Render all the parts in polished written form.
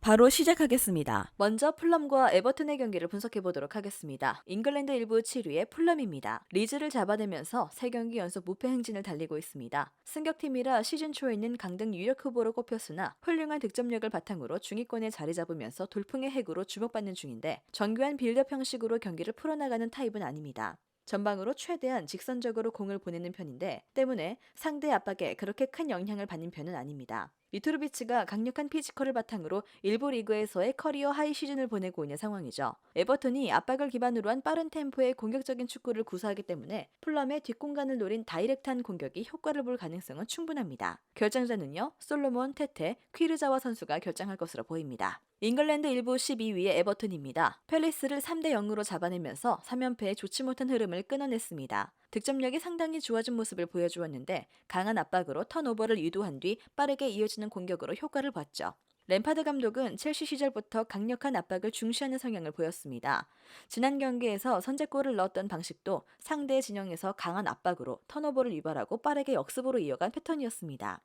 바로 시작하겠습니다. 먼저 풀럼과 에버튼의 경기를 분석해보도록 하겠습니다. 잉글랜드 1부 7위의 풀럼입니다. 리즈를 잡아내면서 3경기 연속 무패 행진을 달리고 있습니다. 승격팀이라 시즌 초에는 강등 유력 후보로 꼽혔으나 훌륭한 득점력을 바탕으로 중위권에 자리 잡으면서 돌풍의 핵으로 주목받는 중인데 정교한 빌드업 형식으로 경기를 풀어나가는 타입은 아닙니다. 전방으로 최대한 직선적으로 공을 보내는 편인데 때문에 상대 압박에 그렇게 큰 영향을 받는 편은 아닙니다. 미트로비치가 강력한 피지컬을 바탕으로 일부 리그에서의 커리어 하이 시즌을 보내고 있는 상황이죠. 에버턴이 압박을 기반으로 한 빠른 템포의 공격적인 축구를 구사하기 때문에 풀럼의 뒷공간을 노린 다이렉트한 공격이 효과를 볼 가능성은 충분합니다. 결정자는요, 솔로몬, 테테, 퀴르자와 선수가 결정할 것으로 보입니다. 잉글랜드 1부 12위의 에버튼입니다. 팰리스를 3대 0으로 잡아내면서 3연패에 좋지 못한 흐름을 끊어냈습니다. 득점력이 상당히 좋아진 모습을 보여주었는데 강한 압박으로 턴오버를 유도한 뒤 빠르게 이어지는 공격으로 효과를 봤죠. 램파드 감독은 첼시 시절부터 강력한 압박을 중시하는 성향을 보였습니다. 지난 경기에서 선제골을 넣었던 방식도 상대 진영에서 강한 압박으로 턴오버를 유발하고 빠르게 역습으로 이어간 패턴이었습니다.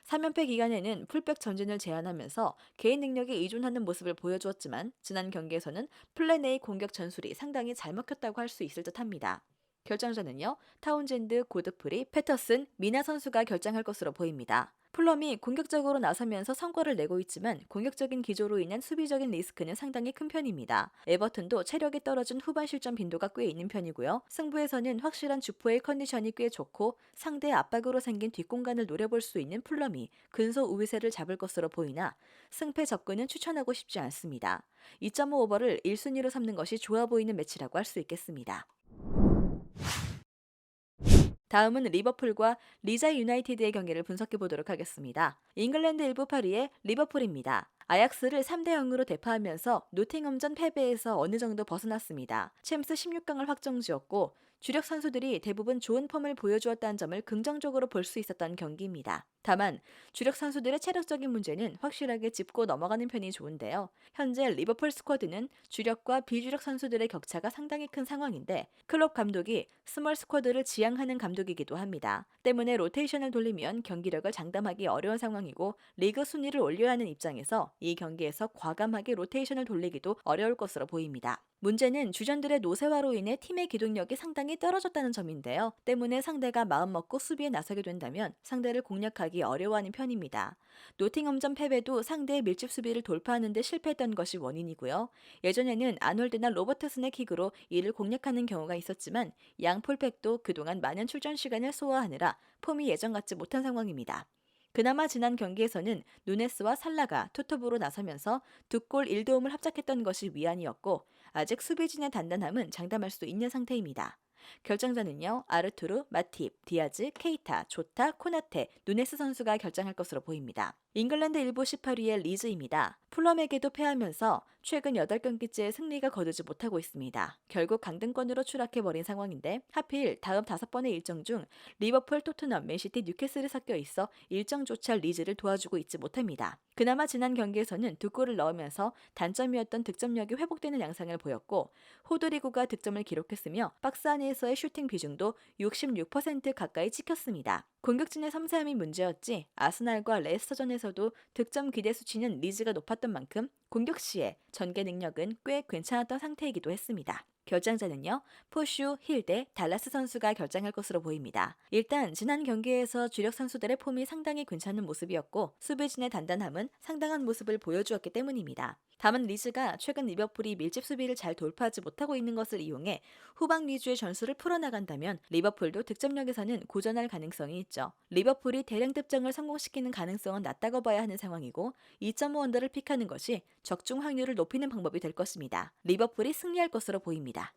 3연패 기간에는 풀백 전진을 제안하면서 개인 능력에 의존하는 모습을 보여주었지만 지난 경기에서는 플랜 A 공격 전술이 상당히 잘 먹혔다고 할 수 있을 듯합니다. 결정자는요, 타운젠드, 고드프리, 패터슨, 미나 선수가 결정할 것으로 보입니다. 풀럼이 공격적으로 나서면서 성과를 내고 있지만 공격적인 기조로 인한 수비적인 리스크는 상당히 큰 편입니다. 에버튼도 체력이 떨어진 후반 실점 빈도가 꽤 있는 편이고요. 승부에서는 확실한 주포의 컨디션이 꽤 좋고 상대 압박으로 생긴 뒷공간을 노려볼 수 있는 풀럼이 근소 우위세를 잡을 것으로 보이나 승패 접근은 추천하고 싶지 않습니다. 2.5 오버를 1순위로 삼는 것이 좋아 보이는 매치라고 할 수 있겠습니다. 다음은 리버풀과 리자 유나이티드의 경기를 분석해 보도록 하겠습니다. 잉글랜드 1부 8위의 리버풀입니다. 아약스를 3대 0으로 대파하면서 노팅엄전 패배에서 어느 정도 벗어났습니다. 챔스 16강을 확정지었고 주력 선수들이 대부분 좋은 폼을 보여주었다는 점을 긍정적으로 볼 수 있었던 경기입니다. 다만 주력 선수들의 체력적인 문제는 확실하게 짚고 넘어가는 편이 좋은데요. 현재 리버풀 스쿼드는 주력과 비주력 선수들의 격차가 상당히 큰 상황인데 클롭 감독이 스몰 스쿼드를 지향하는 감독이기도 합니다. 때문에 로테이션을 돌리면 경기력을 장담하기 어려운 상황이고 리그 순위를 올려야 하는 입장에서 이 경기에서 과감하게 로테이션을 돌리기도 어려울 것으로 보입니다. 문제는 주전들의 노쇠화로 인해 팀의 기동력이 상당히 떨어졌다는 점인데요. 때문에 상대가 마음먹고 수비에 나서게 된다면 상대를 공략하기 어려워하는 편입니다. 노팅엄전 패배도 상대의 밀집 수비를 돌파하는 데 실패했던 것이 원인이고요. 예전에는 아놀드나 로버트슨의 킥으로 이를 공략하는 경우가 있었지만 양 풀백도 그동안 많은 출전 시간을 소화하느라 폼이 예전 같지 못한 상황입니다. 그나마 지난 경기에서는 누네스와 살라가 투톱으로 나서면서 2골 1도움을 합작했던 것이 위안이었고 아직 수비진의 단단함은 장담할 수 있는 상태입니다. 결정자는요, 아르투르, 마팁, 디아즈, 케이타, 조타, 코나테, 누네스 선수가 결정할 것으로 보입니다. 잉글랜드 1부 18위의 리즈입니다. 풀럼에게도 패하면서 최근 8경기째 승리가 거두지 못하고 있습니다. 결국 강등권으로 추락해버린 상황인데 하필 다음 5번의 일정 중 리버풀, 토트넘, 맨시티, 뉴캐슬이 섞여 있어 일정조차 리즈를 도와주고 있지 못합니다. 그나마 지난 경기에서는 2골을 넣으면서 단점이었던 득점력이 회복되는 양상을 보였고 호드리구가 득점을 기록했으며 박스 안에서의 슈팅 비중도 66% 가까이 찍혔습니다. 공격진의 섬세함이 문제였지 아스날과 레스터전에서도 득점 기대 수치는 리즈가 높았던 만큼 공격 시에 전개 능력은 꽤 괜찮았던 상태이기도 했습니다. 결정자는요, 포슈, 힐대, 달라스 선수가 결정할 것으로 보입니다. 일단 지난 경기에서 주력 선수들의 폼이 상당히 괜찮은 모습이었고 수비진의 단단함은 상당한 모습을 보여주었기 때문입니다. 다만 리즈가 최근 리버풀이 밀집 수비를 잘 돌파하지 못하고 있는 것을 이용해 후방 위주의 전술을 풀어나간다면 리버풀도 득점력에서는 고전할 가능성이 있죠. 리버풀이 대량 득점을 성공시키는 가능성은 낮다고 봐야 하는 상황이고 2.5 언더를 픽하는 것이 적중 확률을 높이는 방법이 될 것입니다. 리버풀이 승리할 것으로 보입니다.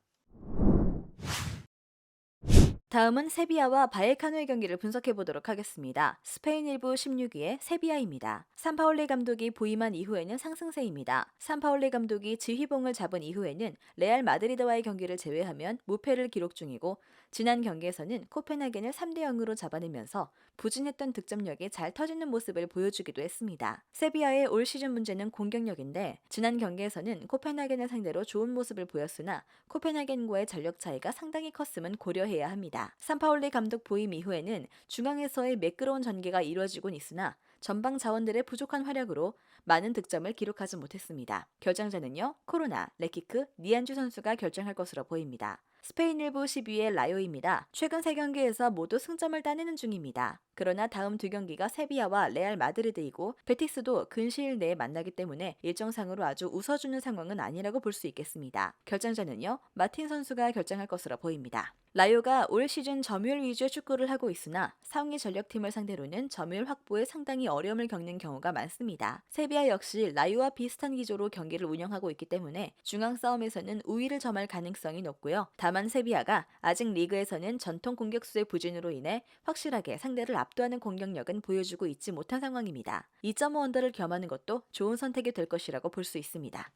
다음은 세비야와 바이에카노의 경기를 분석해 보도록 하겠습니다. 스페인 1부 16위의 세비야입니다. 산파올리 감독이 부임한 이후에는 상승세입니다. 산파올리 감독이 지휘봉을 잡은 이후에는 레알 마드리드와의 경기를 제외하면 무패를 기록 중이고 지난 경기에서는 코펜하겐을 3대 0으로 잡아내면서 부진했던 득점력이 잘 터지는 모습을 보여주기도 했습니다. 세비야의 올 시즌 문제는 공격력인데 지난 경기에서는 코펜하겐을 상대로 좋은 모습을 보였으나 코펜하겐과의 전력 차이가 상당히 컸음은 고려해야 합니다. 산파올리 감독 부임 이후에는 중앙에서의 매끄러운 전개가 이루어지곤 있으나 전방 자원들의 부족한 활약으로 많은 득점을 기록하지 못했습니다. 결정자는요, 코로나, 레키크, 니안주 선수가 결정할 것으로 보입니다. 스페인 1부 12위의 라요입니다. 최근 3경기에서 모두 승점을 따내는 중입니다. 그러나 다음 2경기가 세비야와 레알 마드리드이고 베티스도 근시일 내에 만나기 때문에 일정상으로 아주 웃어주는 상황은 아니라고 볼 수 있겠습니다. 결정자는요, 마틴 선수가 결정할 것으로 보입니다. 라요가 올 시즌 점유율 위주의 축구를 하고 있으나 상위 전력팀을 상대로는 점유율 확보에 상당히 어려움을 겪는 경우가 많습니다. 세비야 역시 라요와 비슷한 기조로 경기를 운영하고 있기 때문에 중앙 싸움에서는 우위를 점할 가능성이 높고요. 다만 세비야가 아직 리그에서는 전통 공격수의 부진으로 인해 확실하게 상대를 압도하는 공격력은 보여주고 있지 못한 상황입니다. 2.5 언더를 겸하는 것도 좋은 선택이 될 것이라고 볼 수 있습니다.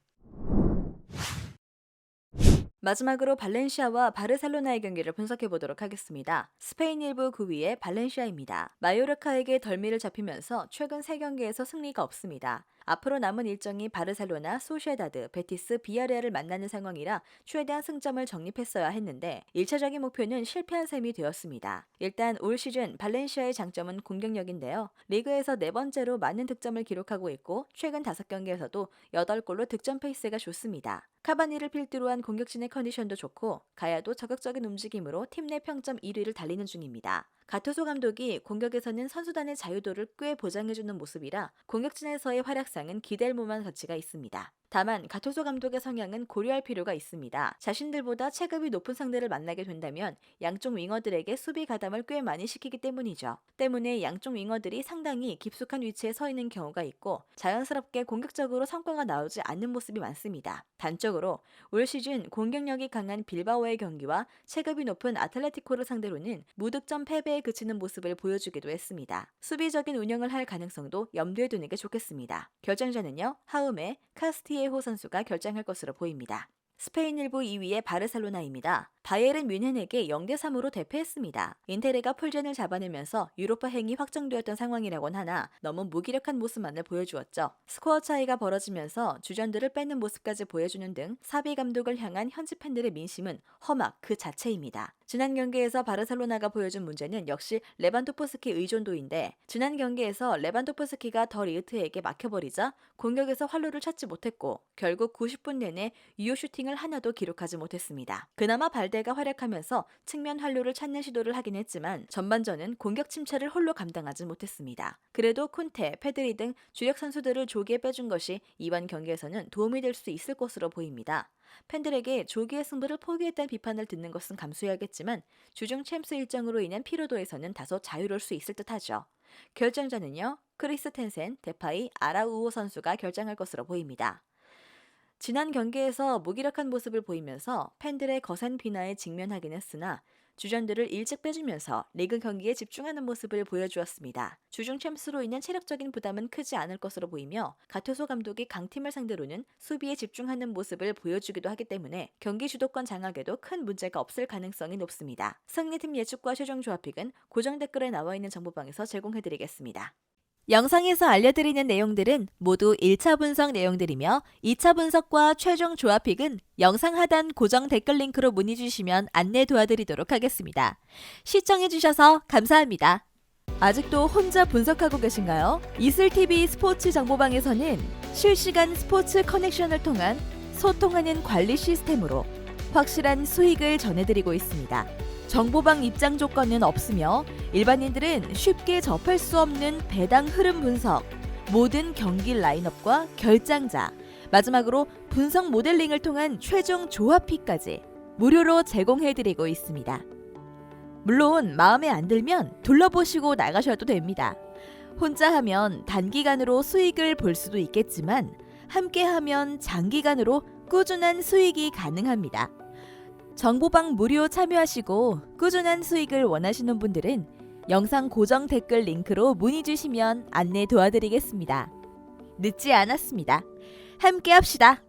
마지막으로 발렌시아와 바르셀로나의 경기를 분석해 보도록 하겠습니다. 스페인 1부 9위의 발렌시아입니다. 마요르카에게 덜미를 잡히면서 최근 3경기에서 승리가 없습니다. 앞으로 남은 일정이 바르셀로나, 소시에다드, 베티스, 비아레알을 만나는 상황이라 최대한 승점을 적립했어야 했는데 1차적인 목표는 실패한 셈이 되었습니다. 일단 올 시즌 발렌시아의 장점은 공격력인데요. 리그에서 4번째로 많은 득점을 기록하고 있고 최근 5경기에서도 8골로 득점 페이스가 좋습니다. 카바니를 필두로 한 공격진의 컨디션도 좋고 가야도 적극적인 움직임으로 팀 내 평점 1위를 달리는 중입니다. 가투소 감독이 공격에서는 선수단의 자유도를 꽤 보장해주는 모습이라 공격진에서의 활약상은 기대할 만한 가치가 있습니다. 다만 가투소 감독의 성향은 고려할 필요가 있습니다. 자신들보다 체급이 높은 상대를 만나게 된다면 양쪽 윙어들에게 수비 가담을 꽤 많이 시키기 때문이죠. 때문에 양쪽 윙어들이 상당히 깊숙한 위치에 서 있는 경우가 있고 자연스럽게 공격적으로 성과가 나오지 않는 모습이 많습니다. 단적으로 올 시즌 공격력이 강한 빌바오의 경기와 체급이 높은 아틀레티코를 상대로는 무득점 패배에 그치는 모습을 보여주기도 했습니다. 수비적인 운영을 할 가능성도 염두에 두는 게 좋겠습니다. 결정자는요, 하음의 카스티에호 선수가 결정할 것으로 보입니다. 스페인 1부 2위의 바르셀로나입니다. 바이에른 뮌헨에게 0대3으로 대패했습니다. 인테르가 풀젠을 잡아내면서 유로파 행이 확정되었던 상황이라곤 하나 너무 무기력한 모습만을 보여주었죠. 스코어 차이가 벌어지면서 주전들을 빼는 모습까지 보여주는 등 사비 감독을 향한 현지 팬들의 민심은 험악 그 자체입니다. 지난 경기에서 바르셀로나가 보여준 문제는 역시 레반도프스키 의존도인데 지난 경기에서 레반도프스키가 더 리흐트에게 막혀버리자 공격에서 활로를 찾지 못했고 결국 90분 내내 유효 슈팅을 하나도 기록하지 못했습니다. 그나마 발데가 활약하면서 측면 활로를 찾는 시도를 하긴 했지만 전반전은 공격 침체를 홀로 감당하지 못했습니다. 그래도 쿤테, 페드리 등 주력 선수들을 조기에 빼준 것이 이번 경기에서는 도움이 될 수 있을 것으로 보입니다. 팬들에게 조기의 승부를 포기했다는 비판을 듣는 것은 감수해야겠지만 주중 챔스 일정으로 인한 피로도에서는 다소 자유로울 수 있을 듯하죠. 결정자는요, 크리스텐센, 데파이, 아라우오 선수가 결정할 것으로 보입니다. 지난 경기에서 무기력한 모습을 보이면서 팬들의 거센 비난에 직면하긴 했으나 주전들을 일찍 빼주면서 리그 경기에 집중하는 모습을 보여주었습니다. 주중 챔스로 인한 체력적인 부담은 크지 않을 것으로 보이며 가투소 감독이 강팀을 상대로는 수비에 집중하는 모습을 보여주기도 하기 때문에 경기 주도권 장악에도 큰 문제가 없을 가능성이 높습니다. 승리팀 예측과 최종 조합픽은 고정 댓글에 나와 있는 정보방에서 제공해드리겠습니다. 영상에서 알려드리는 내용들은 모두 1차 분석 내용들이며 2차 분석과 최종 조합픽은 영상 하단 고정 댓글 링크로 문의 주시면 안내 도와드리도록 하겠습니다. 시청해주셔서 감사합니다. 아직도 혼자 분석하고 계신가요? 이슬TV 스포츠 정보방에서는 실시간 스포츠 커넥션을 통한 소통하는 관리 시스템으로 확실한 수익을 전해드리고 있습니다. 정보방 입장 조건은 없으며 일반인들은 쉽게 접할 수 없는 배당 흐름 분석, 모든 경기 라인업과 결장자, 마지막으로 분석 모델링을 통한 최종 조합픽까지 무료로 제공해드리고 있습니다. 물론 마음에 안 들면 둘러보시고 나가셔도 됩니다. 혼자 하면 단기간으로 수익을 볼 수도 있겠지만 함께하면 장기간으로 꾸준한 수익이 가능합니다. 정보방 무료 참여하시고 꾸준한 수익을 원하시는 분들은 영상 고정 댓글 링크로 문의 주시면 안내 도와드리겠습니다. 늦지 않았습니다. 함께 합시다.